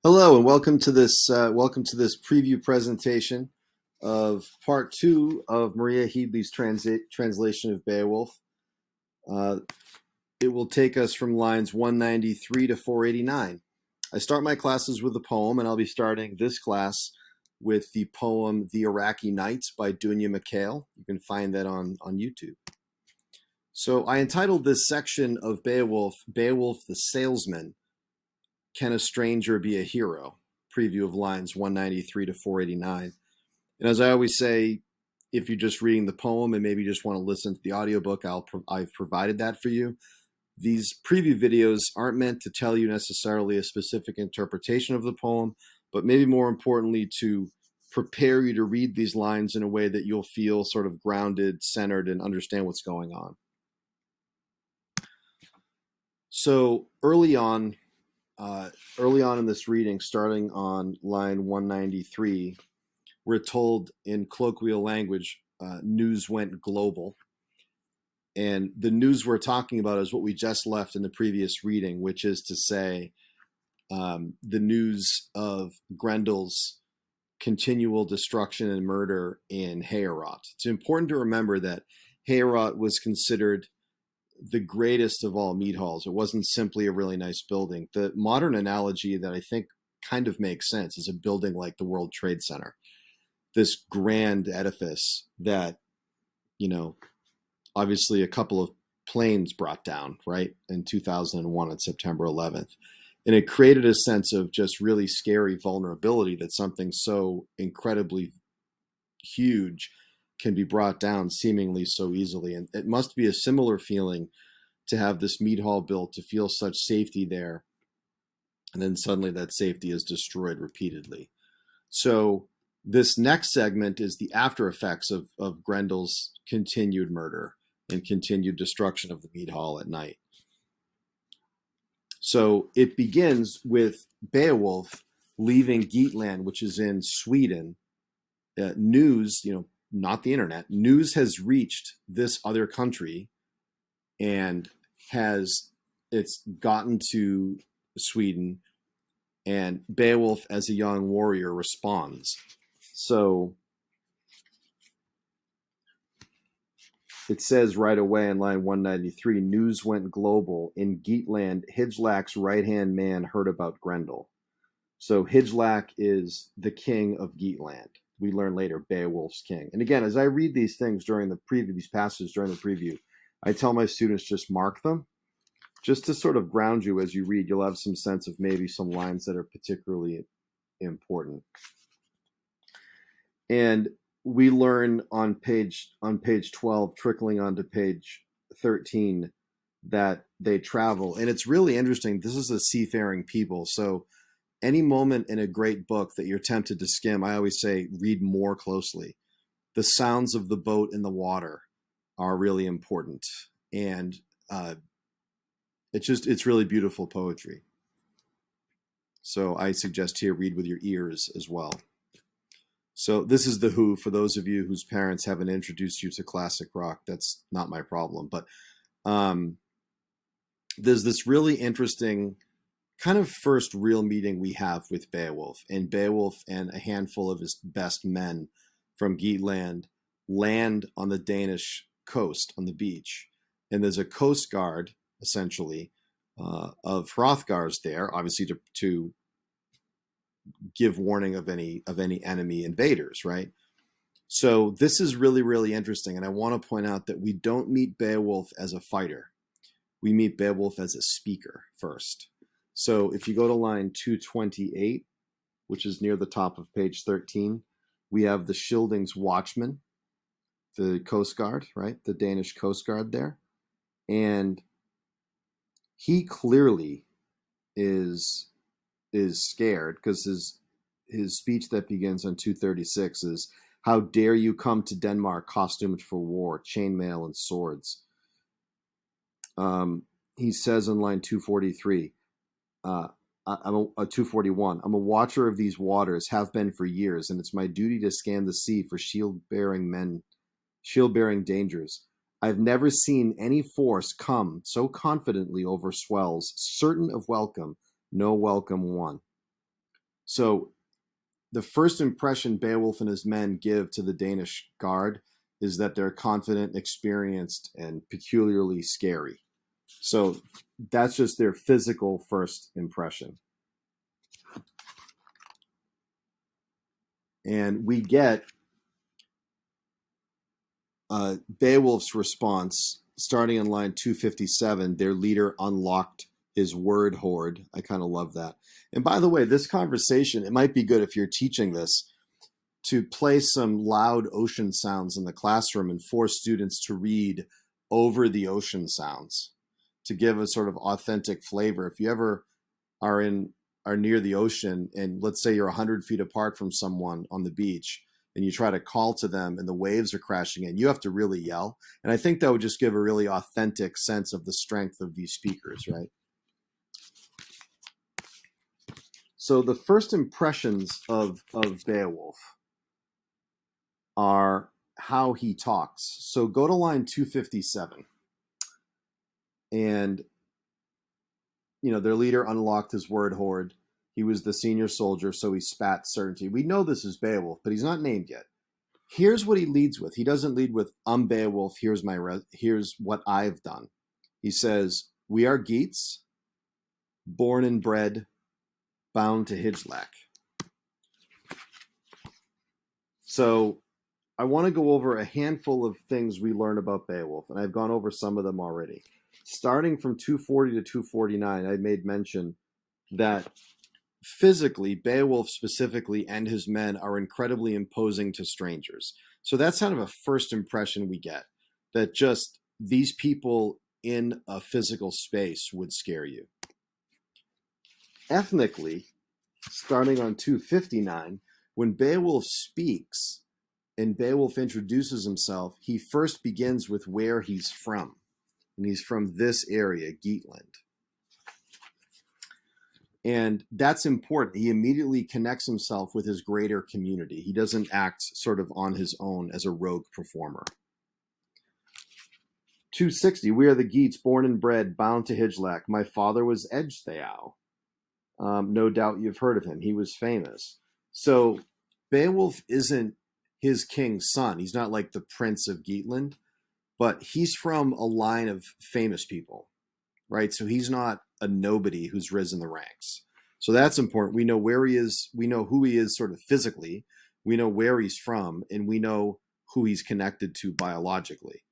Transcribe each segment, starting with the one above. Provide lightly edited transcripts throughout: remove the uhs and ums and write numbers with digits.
Hello and welcome to this preview presentation of part two of Maria Headley's translation of Beowulf. Uh, it will take us from lines 193 to 489. I start my classes with a poem, and I'll be starting this class with the poem "The Iraqi Nights" by Dunya Mikhail. You can find that on YouTube. So I entitled this section of Beowulf the Salesman. Can a Stranger Be a Hero? Preview of lines 193 to 489. And as I always say, if you're just reading the poem and maybe just want to listen to the audiobook, I've provided that for you. These preview videos aren't meant to tell you necessarily a specific interpretation of the poem, but maybe more importantly to prepare you to read these lines in a way that you'll feel sort of grounded, centered, and understand what's going on. So early on in this reading, starting on line 193, we're told in colloquial language, news went global. And the news we're talking about is what we just left in the previous reading, which is to say the news of Grendel's continual destruction and murder in Heorot. It's important to remember that Heorot was considered the greatest of all mead halls. It wasn't simply a really nice building. The modern analogy that I think kind of makes sense is a building like the World Trade Center, this grand edifice that, obviously a couple of planes brought down, right, in 2001 on September 11th. And it created a sense of just really scary vulnerability that something so incredibly huge can be brought down seemingly so easily. And it must be a similar feeling to have this mead hall built, to feel such safety there, and then suddenly that safety is destroyed repeatedly. So this next segment is the after effects of Grendel's continued murder and continued destruction of the mead hall at night. So it begins with Beowulf leaving Geatland, which is in Sweden. News, not the internet, news has reached this other country and it's gotten to Sweden, and Beowulf as a young warrior responds. So it says right away in line 193, news went global. In Geatland, Hygelac right-hand man heard about Grendel. So Hygelac is the king of Geatland. We learn later Beowulf's king. And again, as I read these things during the preview, these passages during the preview, I tell my students just mark them, just to sort of ground you as you read. You'll have some sense of maybe some lines that are particularly important. And we learn on page 12, trickling onto page 13, that they travel. And it's really interesting. This is a seafaring people. So any moment in a great book that you're tempted to skim, I always say, read more closely. The sounds of the boat in the water are really important. And it's really beautiful poetry. So I suggest here, read with your ears as well. So this is The Who. For those of you whose parents haven't introduced you to classic rock, that's not my problem. But there's this really interesting kind of first real meeting we have with Beowulf. And Beowulf and a handful of his best men from Geatland land on the Danish coast on the beach. And there's a coast guard, essentially, of Hrothgar's there, obviously to give warning of any enemy invaders, right? So this is really, really interesting. And I want to point out that we don't meet Beowulf as a fighter. We meet Beowulf as a speaker first. So if you go to line 228, which is near the top of page 13, we have the Scyldings watchman, the Coast Guard, right? The Danish Coast Guard there. And he clearly is scared, because his speech that begins on 236 is, "How dare you come to Denmark costumed for war, chainmail and swords." He says in line 243, I'm a 241. "I'm a watcher of these waters, have been for years, and it's my duty to scan the sea for shield-bearing dangers. I've never seen any force come so confidently over swells, certain of welcome, no welcome won." So the first impression Beowulf and his men give to the Danish guard is that they're confident, experienced, and peculiarly scary. So that's just their physical first impression. And we get Beowulf's response starting in line 257. Their leader unlocked his word hoard. I kind of love that. And by the way, this conversation, it might be good if you're teaching this to play some loud ocean sounds in the classroom and force students to read over the ocean sounds to give a sort of authentic flavor. If you ever are near the ocean and let's say you're 100 feet apart from someone on the beach and you try to call to them and the waves are crashing in, you have to really yell. And I think that would just give a really authentic sense of the strength of these speakers, right? So the first impressions of Beowulf are how he talks. So go to line 257. And, their leader unlocked his word hoard. He was the senior soldier, so he spat certainty. We know this is Beowulf, but he's not named yet. Here's what he leads with. He doesn't lead with, I'm Beowulf, here's what I've done. He says, we are Geats, born and bred, bound to Hijlak. So I want to go over a handful of things we learn about Beowulf, and I've gone over some of them already. Starting from 240 to 249, I made mention that physically, Beowulf specifically and his men are incredibly imposing to strangers. So that's kind of a first impression we get, that just these people in a physical space would scare you. Ethnically, starting on 259, when Beowulf speaks and Beowulf introduces himself, he first begins with where he's from. And he's from this area, Geatland. And that's important. He immediately connects himself with his greater community. He doesn't act sort of on his own as a rogue performer. 260, we are the Geats, born and bred, bound to Hijlak. My father was Ecgtheow. No doubt you've heard of him. He was famous. So Beowulf isn't his king's son. He's not like the prince of Geatland, but he's from a line of famous people, right? So he's not a nobody who's risen the ranks. So that's important. We know where he is. We know who he is sort of physically. We know where he's from, and we know who he's connected to biologically.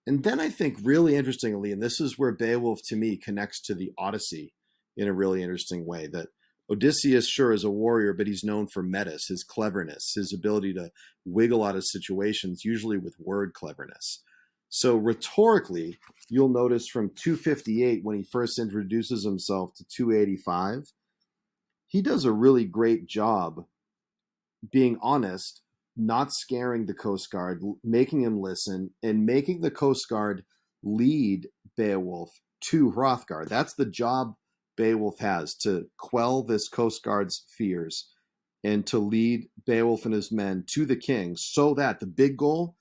And then I think really interestingly, and this is where Beowulf to me connects to the Odyssey in a really interesting way, that Odysseus sure is a warrior, but he's known for metis, his cleverness, his ability to wiggle out of situations, usually with word cleverness. So rhetorically, you'll notice from 258, when he first introduces himself, to 285, he does a really great job being honest, not scaring the Coast Guard, making him listen, and making the Coast Guard lead Beowulf to Hrothgar. That's the job Beowulf has, to quell this Coast Guard's fears and to lead Beowulf and his men to the king, so that the big goal,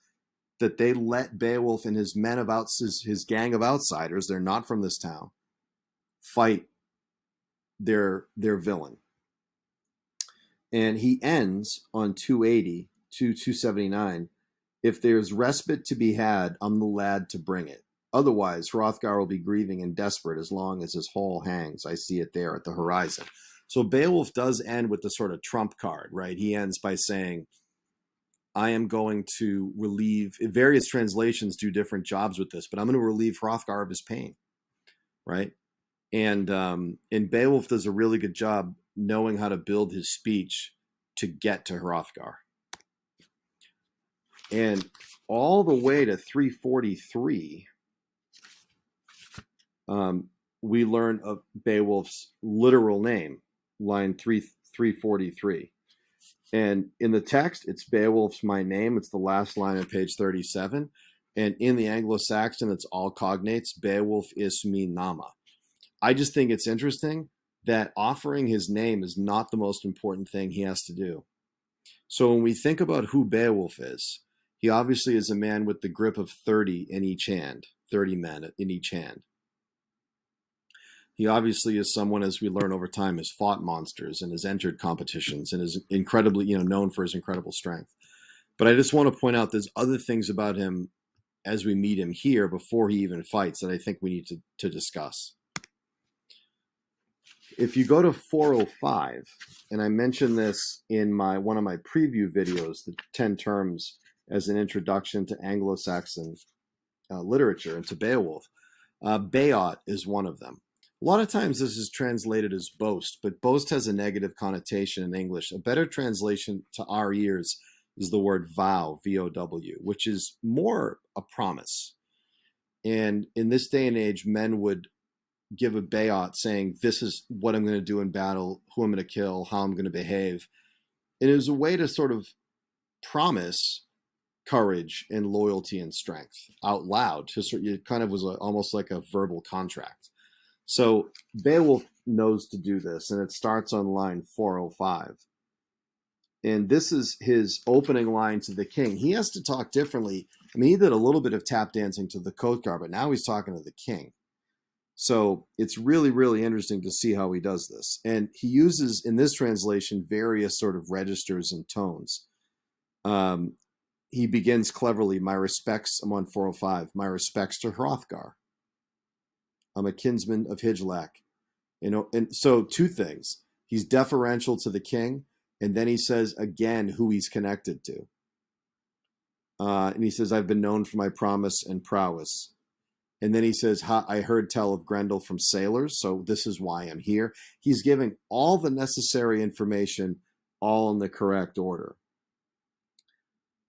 that they let Beowulf and his men of his gang of outsiders, they're not from this town, fight their villain. And he ends on 280 to 279. If there's respite to be had, I'm the lad to bring it. Otherwise, Hrothgar will be grieving and desperate as long as his hall hangs. I see it there at the horizon. So Beowulf does end with the sort of trump card, right? He ends by saying, I am going to relieve, various translations do different jobs with this, but I'm going to relieve Hrothgar of his pain, right? And Beowulf does a really good job knowing how to build his speech to get to Hrothgar. And all the way to 343, we learn of Beowulf's literal name, line 343. And in the text, it's Beowulf's my name. It's the last line on page 37. And in the Anglo-Saxon, it's all cognates, Beowulf is me nama. I just think it's interesting that offering his name is not the most important thing he has to do. So when we think about who Beowulf is, he obviously is a man with the grip of 30 in each hand, 30 men in each hand. He obviously is someone, as we learn over time, has fought monsters and has entered competitions and is incredibly, known for his incredible strength. But I just want to point out there's other things about him as we meet him here before he even fights that I think we need to discuss. If you go to 405, and I mentioned this in one of my preview videos, the 10 terms as an introduction to Anglo-Saxon literature and to Beowulf, Beot is one of them. A lot of times this is translated as boast, but boast has a negative connotation in English. A better translation to our ears is the word vow, V-O-W, which is more a promise. And in this day and age, men would give a beot saying, this is what I'm going to do in battle, who I'm going to kill, how I'm going to behave. And it was a way to sort of promise courage and loyalty and strength out loud. It kind of was almost like a verbal contract. So Beowulf knows to do this, and it starts on line 405. And this is his opening line to the king. He has to talk differently. I mean, he did a little bit of tap dancing to the Hrothgar, but now he's talking to the king. So it's really, really interesting to see how he does this. And he uses, in this translation, various sort of registers and tones. He begins cleverly, my respects, I'm on 405, my respects to Hrothgar. I'm a kinsman of Hygelac. And so two things. He's deferential to the king, and then he says again who he's connected to. And he says, I've been known for my promise and prowess. And then he says, I heard tell of Grendel from sailors, so this is why I'm here. He's giving all the necessary information, all in the correct order.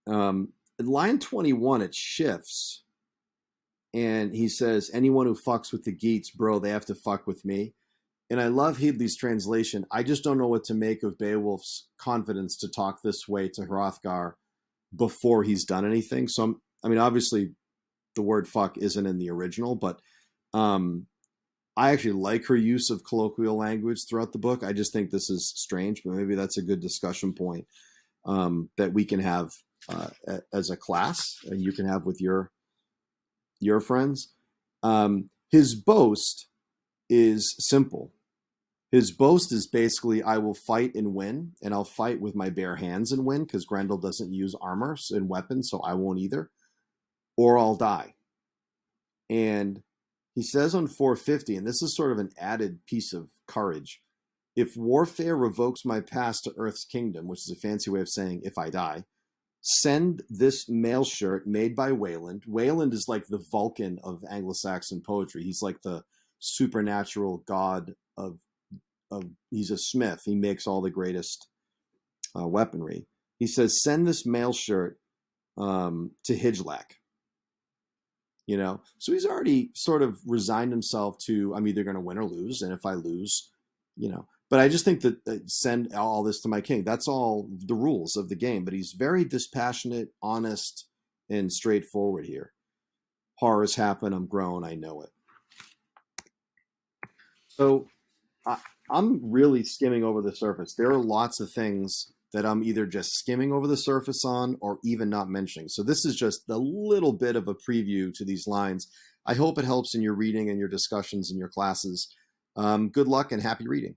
In line 21, it shifts. And he says, anyone who fucks with the Geats, bro, they have to fuck with me. And I love Headley's translation. I just don't know what to make of Beowulf's confidence to talk this way to Hrothgar before he's done anything. So, obviously, the word fuck isn't in the original, but I actually like her use of colloquial language throughout the book. I just think this is strange, but maybe that's a good discussion point that we can have as a class, and you can have with your friends. His boast is simple. His boast is basically, I will fight and win, and I'll fight with my bare hands and win, because Grendel doesn't use armor and weapons, so I won't either, or I'll die. And he says on 450, and this is sort of an added piece of courage, if warfare revokes my pass to Earth's kingdom, which is a fancy way of saying if I die, send this mail shirt made by Wayland. Wayland is like the Vulcan of Anglo-Saxon poetry. He's like the supernatural god of he's a smith. He makes all the greatest weaponry. He says, send this mail shirt to Hygelac. So he's already sort of resigned himself to, I'm either going to win or lose. And if I lose, but I just think that send all this to my king. That's all the rules of the game. But he's very dispassionate, honest, and straightforward here. Horrors happen. I'm grown. I know it. So I'm really skimming over the surface. There are lots of things that I'm either just skimming over the surface on or even not mentioning. So this is just a little bit of a preview to these lines. I hope it helps in your reading and your discussions in your classes. Good luck and happy reading.